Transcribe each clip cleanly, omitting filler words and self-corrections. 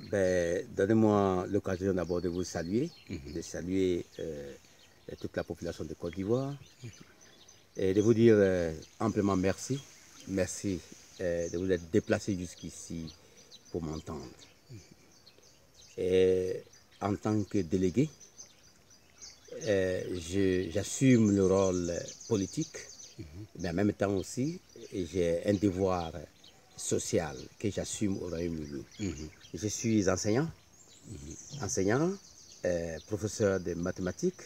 Donnez-moi l'occasion d'abord de vous saluer, de saluer toute la population de Côte d'Ivoire et de vous dire amplement merci. Merci de vous être déplacé jusqu'ici pour m'entendre. En tant que délégué, j'assume le rôle politique, mais en même temps aussi, j'ai un devoir social que j'assume au Royaume-Uni. Je suis enseignant, professeur de mathématiques,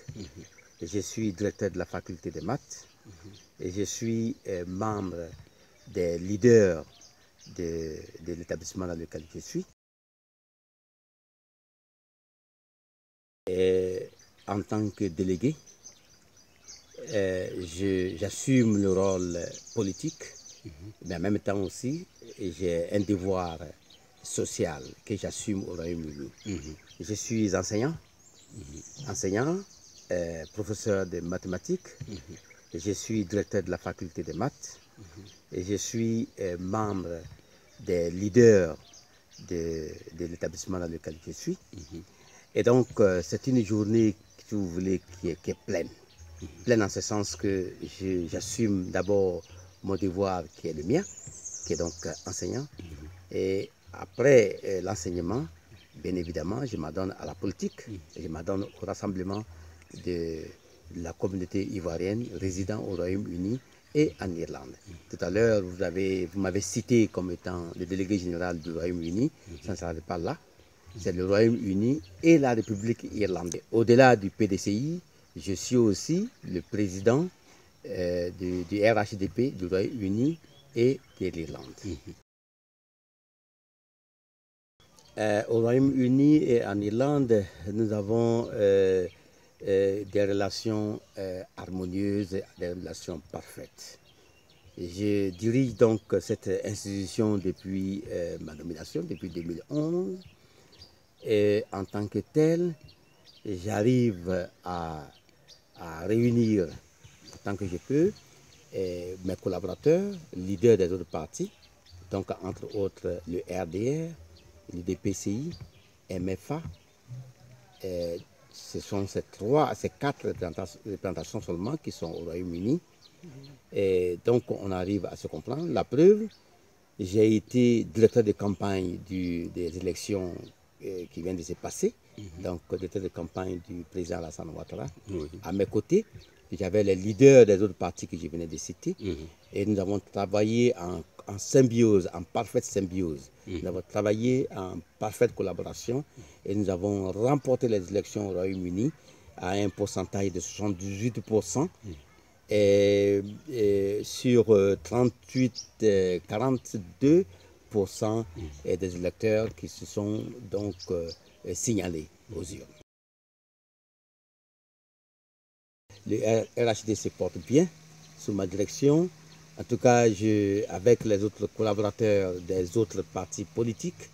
je suis directeur de la faculté de maths, et je suis membre des leaders de l'établissement dans lequel je suis. Et en tant que délégué, j'assume le rôle politique, mais en même temps aussi, j'ai un devoir social que j'assume au Royaume-Uni. Je suis enseignant, professeur de mathématiques, je suis directeur de la faculté de maths, et je suis membre des leaders de l'établissement dans lequel je suis. Et donc, c'est une journée, si vous voulez, qui est pleine. Pleine en ce sens que j'assume d'abord mon devoir qui est le mien, qui est donc enseignant. Et après l'enseignement, bien évidemment, je m'adonne à la politique, je m'adonne au rassemblement de la communauté ivoirienne résidant au Royaume-Uni et en Irlande. Tout à l'heure, vous m'avez cité comme étant le délégué général du Royaume-Uni, ça ne s'arrête pas là. C'est le Royaume-Uni et la République irlandaise. Au-delà du PDCI, je suis aussi le président du RHDP du Royaume-Uni et de l'Irlande. Au Royaume-Uni et en Irlande, nous avons des relations harmonieuses, des relations parfaites. Je dirige donc cette institution depuis ma nomination, depuis 2011. Et en tant que tel, j'arrive à réunir, tant que je peux, mes collaborateurs, leaders des autres partis, donc entre autres le RDR, l'UDPCI, MFA. Ce sont ces quatre représentations seulement qui sont au Royaume-Uni. Et donc on arrive à se comprendre. La preuve, j'ai été directeur de campagne des élections qui viennent de se passer, donc directeur de campagne du président Alassane Ouattara. À mes côtés, j'avais les leaders des autres partis que je venais de citer, et nous avons travaillé en symbiose, en parfaite symbiose. Nous avons travaillé en parfaite collaboration et nous avons remporté les élections au Royaume-Uni à un pourcentage de 78%. Et sur 42% des électeurs qui se sont donc signalés aux urnes. Le RHD se porte bien sous ma direction. En tout cas, avec les autres collaborateurs des autres partis politiques,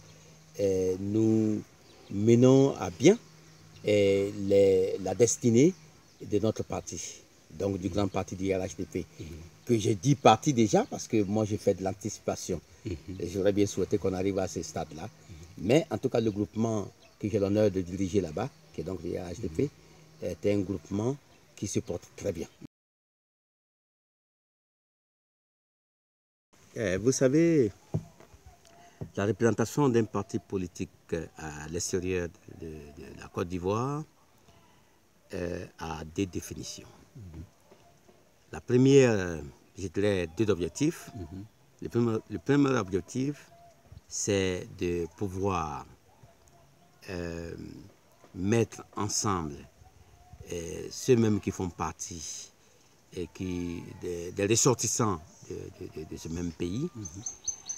nous menons à bien la destinée de notre parti, donc du grand parti du RHDP, que j'ai dit parti déjà parce que moi j'ai fait de l'anticipation. J'aurais bien souhaité qu'on arrive à ce stade-là. Mais en tout cas, le groupement que j'ai l'honneur de diriger là-bas, qui est donc le RHDP, est un groupement qui se porte très bien. Vous savez, la représentation d'un parti politique à l'extérieur de la Côte d'Ivoire a des définitions. La première, je dirais, deux objectifs. Le premier objectif, c'est de pouvoir mettre ensemble ceux-mêmes qui font partie et des ressortissants de ce même pays.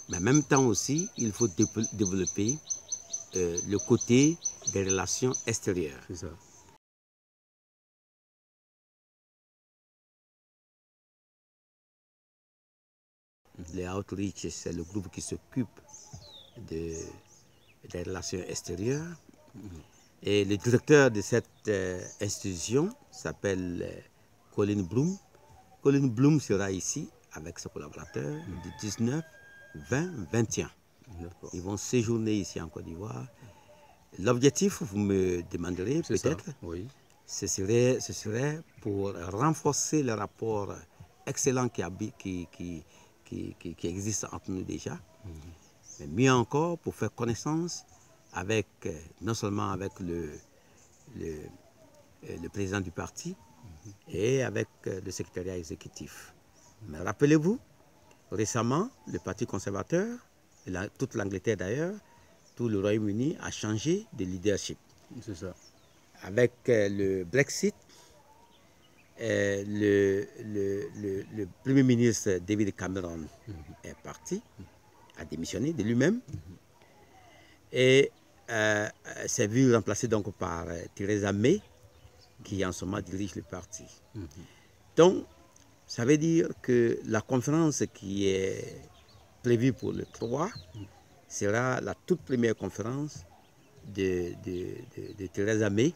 Mais en même temps aussi, il faut développer le côté des relations extérieures. C'est ça. Les Outreach, c'est le groupe qui s'occupe des relations extérieures. Et le directeur de cette institution s'appelle Colin Bloom. Colin Bloom sera ici avec ses collaborateurs du 19, 20, 21. Ils vont séjourner ici en Côte d'Ivoire. L'objectif, vous me demanderez peut-être, oui. ce serait pour renforcer le rapport excellent qui existe entre nous déjà, mais mieux encore pour faire connaissance avec, non seulement avec le président du parti et avec le secrétariat exécutif. Mais rappelez-vous, récemment, le Parti conservateur, toute l'Angleterre d'ailleurs, tout le Royaume-Uni a changé de leadership. C'est ça. Avec le Brexit, le Premier ministre David Cameron est parti, a démissionné de lui-même et s'est vu remplacé donc par Theresa May, qui en ce moment dirige le parti. Donc, ça veut dire que la conférence qui est prévue pour le 3 sera la toute première conférence de Theresa May.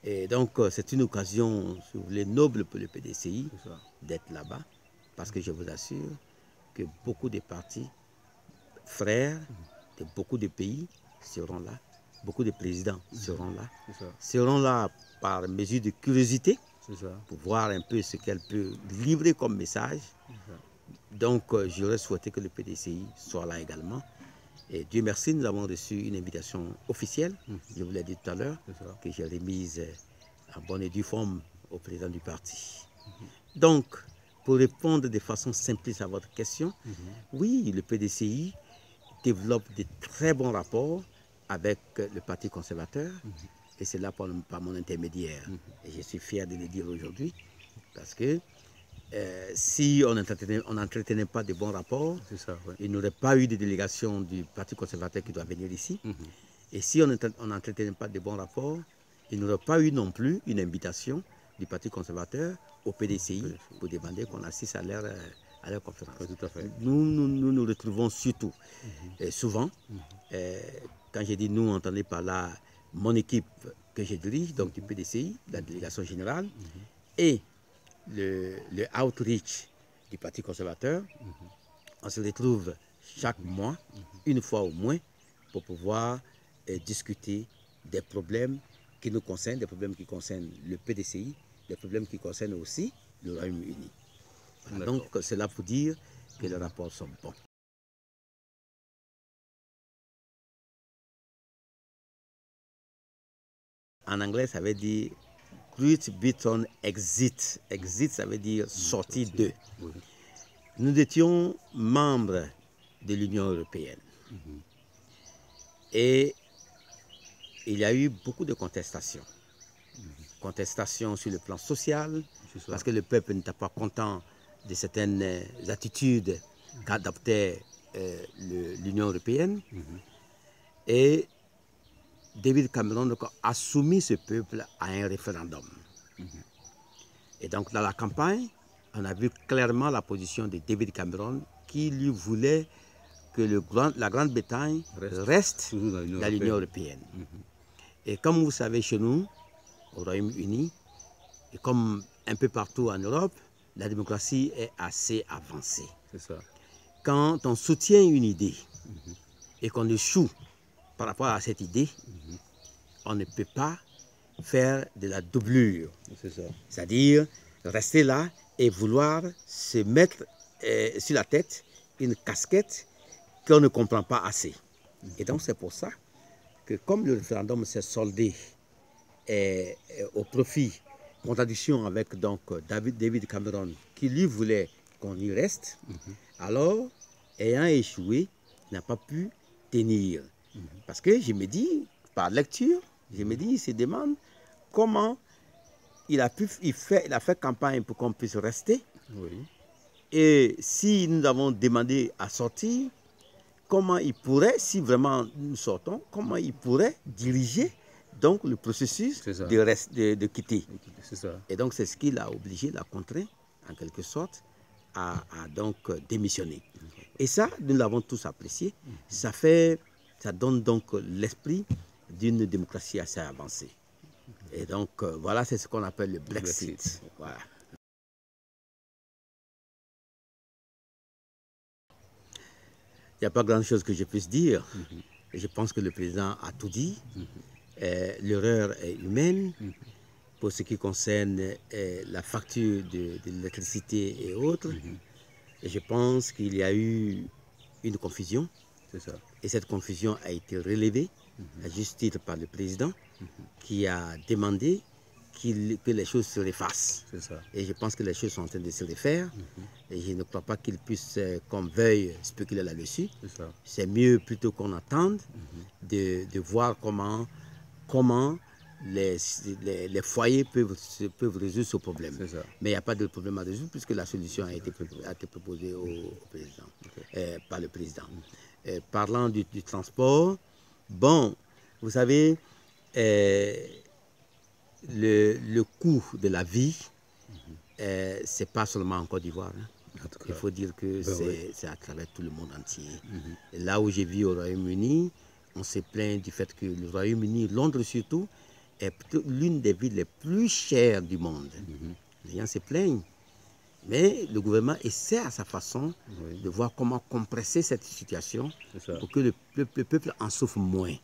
Et donc, c'est une occasion, si vous voulez, noble pour le PDCI d'être là-bas, parce que je vous assure que beaucoup de partis frères de beaucoup de pays seront là, beaucoup de présidents seront là par mesure de curiosité, pour voir un peu ce qu'elle peut livrer comme message. Donc, j'aurais souhaité que le PDCI soit là également. Et Dieu merci, nous avons reçu une invitation officielle, je vous l'ai dit tout à l'heure, que j'ai remise en bonne et due forme au président du parti. Donc, pour répondre de façon simpliste à votre question, oui, le PDCI développe de très bons rapports avec le Parti conservateur, et c'est là par mon intermédiaire. Et je suis fier de le dire aujourd'hui, parce que si on n'entretenait pas de bons rapports, il n'y aurait pas eu de délégation du Parti conservateur qui doit venir ici. Et si on n'entretenait pas de bons rapports, il n'y aurait pas eu non plus une invitation du Parti conservateur au PDCI pour demander qu'on assiste à leur conférence. Tout à fait. Nous retrouvons surtout, souvent, quand je dis nous, entendez par là mon équipe que je dirige, donc du PDCI, la délégation générale, et le outreach du Parti conservateur. On se retrouve chaque mois, une fois au moins, pour pouvoir discuter des problèmes qui nous concernent, des problèmes qui concernent le PDCI, des problèmes qui concernent aussi le Royaume-Uni. Voilà, donc, c'est là pour dire que les rapports sont bons. En anglais, ça veut dire Great Britain Exit. Exit, ça veut dire sortie de. Nous étions membres de l'Union européenne. Et il y a eu beaucoup de contestations. Contestations sur le plan social, parce que le peuple n'était pas content de certaines attitudes qu'adoptait l'Union européenne. Et David Cameron a soumis ce peuple à un référendum. Et donc dans la campagne, on a vu clairement la position de David Cameron qui lui voulait que la Grande-Bretagne reste dans l'Union européenne. Et comme vous savez, chez nous, au Royaume-Uni, et comme un peu partout en Europe, la démocratie est assez avancée. Quand on soutient une idée et qu'on échoue par rapport à cette idée, on ne peut pas faire de la doublure. C'est-à-dire rester là et vouloir se mettre sur la tête une casquette qu'on ne comprend pas assez. Et donc c'est pour ça que comme le référendum s'est soldé au profit, contradiction avec donc David Cameron qui lui voulait qu'on y reste, alors ayant échoué, n'a pas pu tenir. Parce que je me dis, par lecture, je me dis, il se demande comment il a fait campagne pour qu'on puisse rester. Et si nous avons demandé à sortir, comment il pourrait, si vraiment nous sortons, comment il pourrait diriger donc le processus de quitter. Et donc c'est ce qui l'a obligé, l'a contraint en quelque sorte à donc démissionner. Et ça, nous l'avons tous apprécié. Ça donne donc l'esprit d'une démocratie assez avancée. Et donc voilà, c'est ce qu'on appelle le Brexit. Voilà. n'y a pas grand-chose que je puisse dire. Je pense que le président a tout dit. L'erreur est humaine. Pour ce qui concerne la facture de l'électricité et autres, et je pense qu'il y a eu une confusion. C'est ça. Et cette confusion a été relevée à juste titre par le président qui a demandé que les choses se refassent. C'est ça. Et je pense que les choses sont en train de se refaire. Et je ne crois pas qu'il puisse, qu'on veuille spéculer là-dessus. C'est mieux plutôt qu'on attende de voir comment les foyers peuvent résoudre ce problème. Mais il n'y a pas de problème à résoudre puisque la solution a été proposée au président, par le président. Parlant du transport, bon, vous savez, le coût de la vie, c'est pas seulement en Côte d'Ivoire. Il faut dire que c'est à travers tout le monde entier. Et là où j'ai vu au Royaume-Uni, on se plaint du fait que le Royaume-Uni, Londres surtout, est l'une des villes les plus chères du monde. Les gens se plaignent. Mais le gouvernement essaie à sa façon de voir comment compresser cette situation pour que le peuple en souffre moins.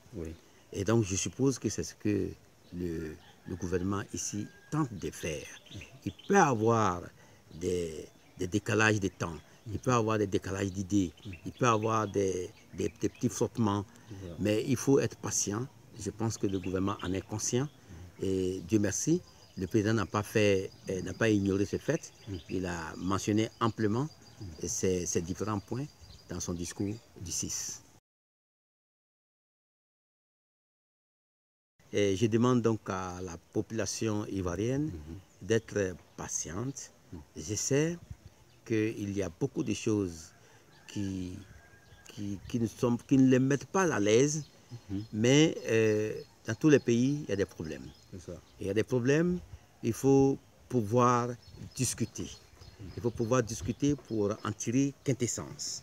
Et donc je suppose que c'est ce que le gouvernement ici tente de faire. Il peut avoir des décalages de temps, il peut avoir des décalages d'idées, il peut avoir des petits frottements, mais il faut être patient. Je pense que le gouvernement en est conscient et Dieu merci, le président n'a pas ignoré ce fait. Il a mentionné amplement ces différents points dans son discours du 6. Et je demande donc à la population ivoirienne d'être patiente. Je sais qu'il y a beaucoup de choses qui ne les mettent pas à l'aise, mais dans tous les pays, il y a des problèmes. Il y a des problèmes, il faut pouvoir discuter. Il faut pouvoir discuter pour en tirer quintessence.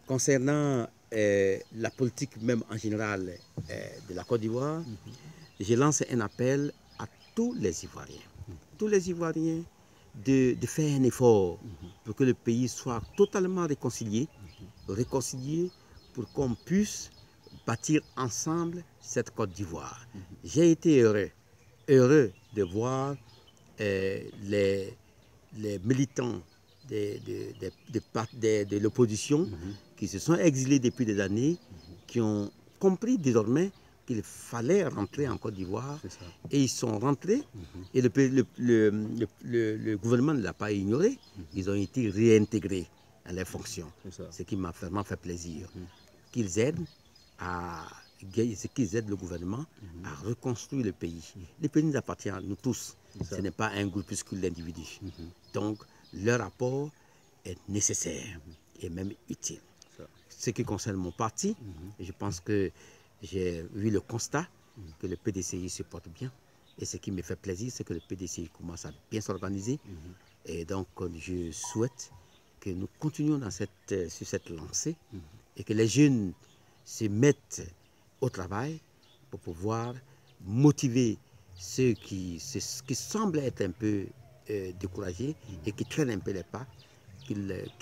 Concernant la politique même en général de la Côte d'Ivoire, je lance un appel à tous les Ivoiriens. Tous les Ivoiriens de faire un effort pour que le pays soit totalement réconcilié, pour qu'on puisse bâtir ensemble cette Côte d'Ivoire. J'ai été heureux de voir les militants de l'opposition qui se sont exilés depuis des années, qui ont compris désormais qu'il fallait rentrer en Côte d'Ivoire et ils sont rentrés et le gouvernement ne l'a pas ignoré, ils ont été réintégrés à leurs fonctions, ce qui m'a vraiment fait plaisir. Qu'ils aident le gouvernement à reconstruire le pays. Le pays nous appartient à nous tous, ce n'est pas un groupuscule d'individus. Donc leur apport est nécessaire et même utile. Ce qui concerne mon parti, je pense que j'ai vu le constat que le PDCI se porte bien. Et ce qui me fait plaisir, c'est que le PDCI commence à bien s'organiser. Et donc, je souhaite que nous continuions sur cette lancée et que les jeunes se mettent au travail pour pouvoir motiver ceux qui semblent être un peu découragés et qui traînent un peu les pas, qui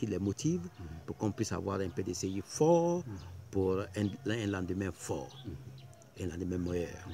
les motivent pour qu'on puisse avoir un PDCI fort pour un lendemain fort, un lendemain meilleur.